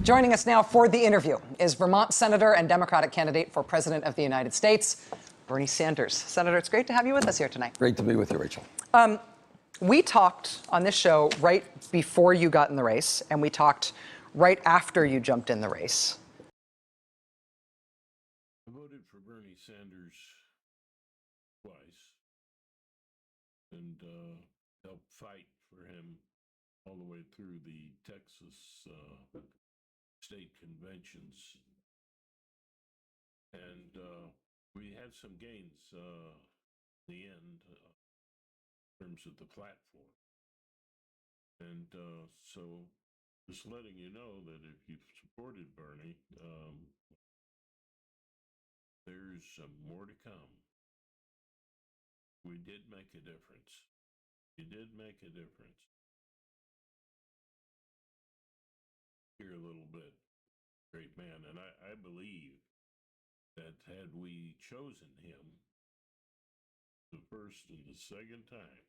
Joining us now for the interview is Vermont Senator and Democratic candidate for President of the United States, Bernie Sanders. Senator, it's great to have you with us here tonight. Great to be with you, Rachel. We talked on this show right before you got in the race, and we talked right after you jumped in the race. I voted for Bernie Sanders twice and helped fight for him all the way through the Texas state conventions. And we had some gains in the end in terms of the platform. And so just letting you know that if you've supported Bernie, there's more to come. We did make a difference. You did make a difference. Here a little bit, great man. And I believe that had we chosen him the first and the second time,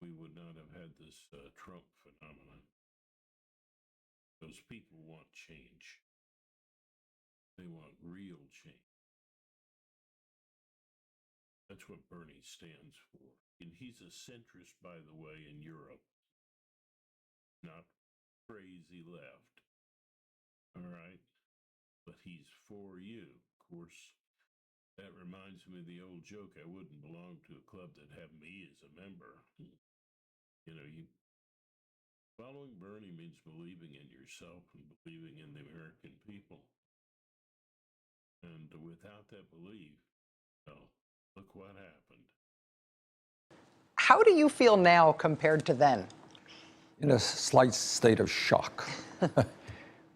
we would not have had this Trump phenomenon. Those people want change. They want real change. That's what Bernie stands for. And he's a centrist, by the way, in Europe. Not crazy left. All right? But he's for you. Of course, that reminds me of the old joke, I wouldn't belong to a club that had me as a member. You know, following Bernie means believing in yourself and believing in the American people. And without that belief, well, look what happened. How do you feel now compared to then? In a slight state of shock.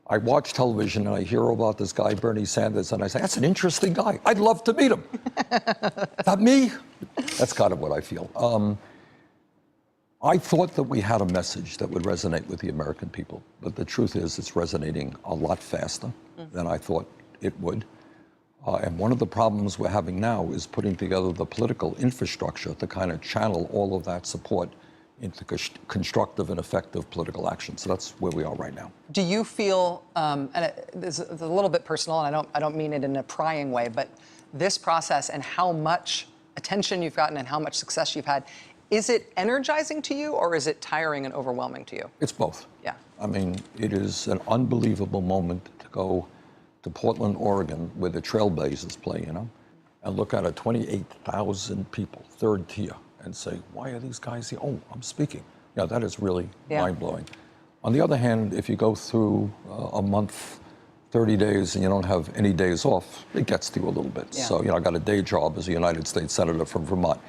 I watch television and I hear about this guy, Bernie Sanders, and I say, that's an interesting guy. I'd love to meet him. That me? That's kind of what I feel. I thought that we had a message that would resonate with the American people, but the truth is it's resonating a lot faster than I thought it would. And one of the problems we're having now is putting together the political infrastructure to kind of channel all of that support into constructive and effective political action. So that's where we are right now. Do you feel, and it's a little bit personal, and I don't mean it in a prying way, but this process and how much attention you've gotten and how much success you've had, is it energizing to you or is it tiring and overwhelming to you? It's both. Yeah. I mean, it is an unbelievable moment to go to Portland, Oregon, where the Trailblazers play, you know, and look at 28,000 people, third tier, and say, why are these guys here? Oh, I'm speaking. Yeah, that is really mind-blowing. On the other hand, if you go through a month, 30 days, and you don't have any days off, it gets to you a little bit. Yeah. So, you know, I got a day job as a United States Senator from Vermont.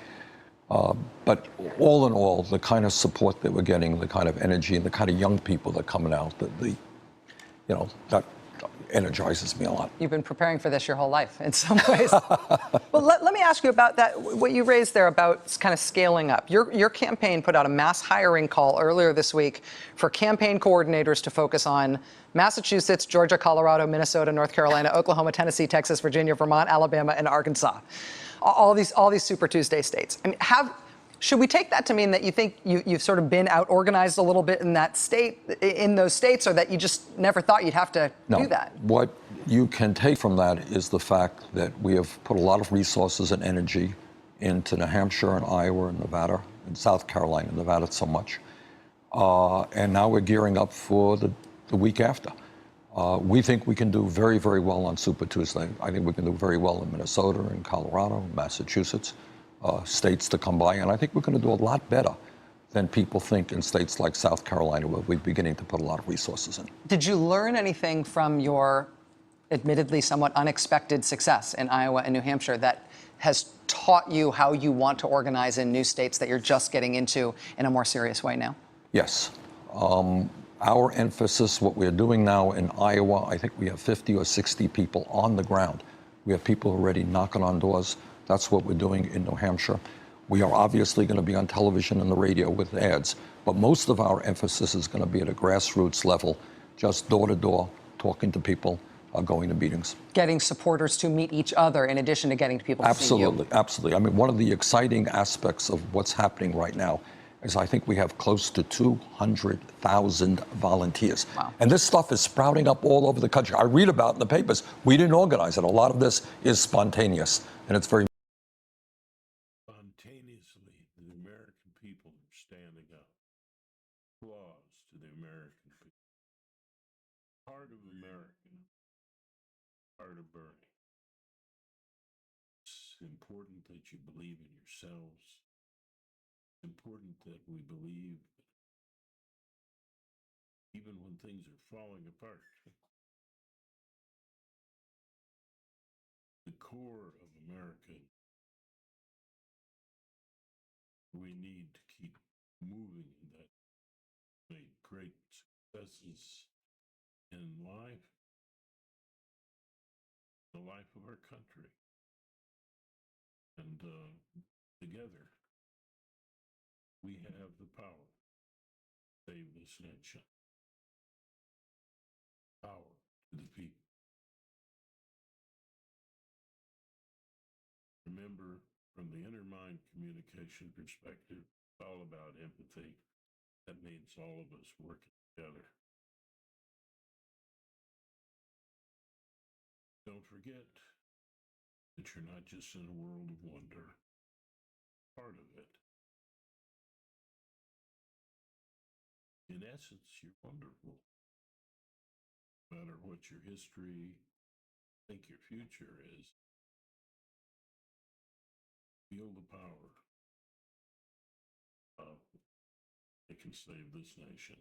But all in all, the kind of support that we're getting, the kind of energy, and the kind of young people that are coming out, that energizes me a lot. You've been preparing for this your whole life in some ways. Well, let me ask you about that, what you raised there about kind of scaling up. Your campaign put out a mass hiring call earlier this week for campaign coordinators to focus on Massachusetts, Georgia, Colorado, Minnesota, North Carolina, Oklahoma, Tennessee, Texas, Virginia, Vermont, Alabama, and Arkansas. All these Super Tuesday states. I mean, should we take that to mean that you think you've sort of been out-organized a little bit in those states, or that you just never thought you'd have to do that? What you can take from that is the fact that we have put a lot of resources and energy into New Hampshire and Iowa and Nevada and South Carolina, Nevada so much. And now we're gearing up for the week after. We think we can do very, very well on Super Tuesday. I think we can do very well in Minnesota and Colorado, Massachusetts. States to come by, and I think we're going to do a lot better than people think in states like South Carolina, where we're beginning to put a lot of resources in. Did you learn anything from your admittedly somewhat unexpected success in Iowa and New Hampshire that has taught you how you want to organize in new states that you're just getting into in a more serious way now? Yes. Our emphasis, what we're doing now in Iowa, I think we have 50 or 60 people on the ground. We have people already knocking on doors. That's what we're doing in New Hampshire. We are obviously going to be on television and the radio with ads, but most of our emphasis is going to be at a grassroots level, just door to door, talking to people, going to meetings. Getting supporters to meet each other in addition to getting people to see you. Absolutely, absolutely. I mean, one of the exciting aspects of what's happening right now is I think we have close to 200,000 volunteers. Wow. And this stuff is sprouting up all over the country. I read about it in the papers. We didn't organize it. A lot of this is spontaneous, and it's very Spontaneously, the American people are standing up. Applause to the American people. Heart of America, heart of Bernie. It's important that you believe in yourselves. It's important that we believe even when things are falling apart. The core of America, we need to keep moving in that. Made great successes in life, the life of our country. And together, we have the power to save this nation. Power to the people. Remember, from the inner mind communication perspective, it's all about empathy. That means all of us working together. Don't forget that you're not just in a world of wonder, part of it. In essence, you're wonderful. No matter what your history, think your future is, feel the power of it can save this nation.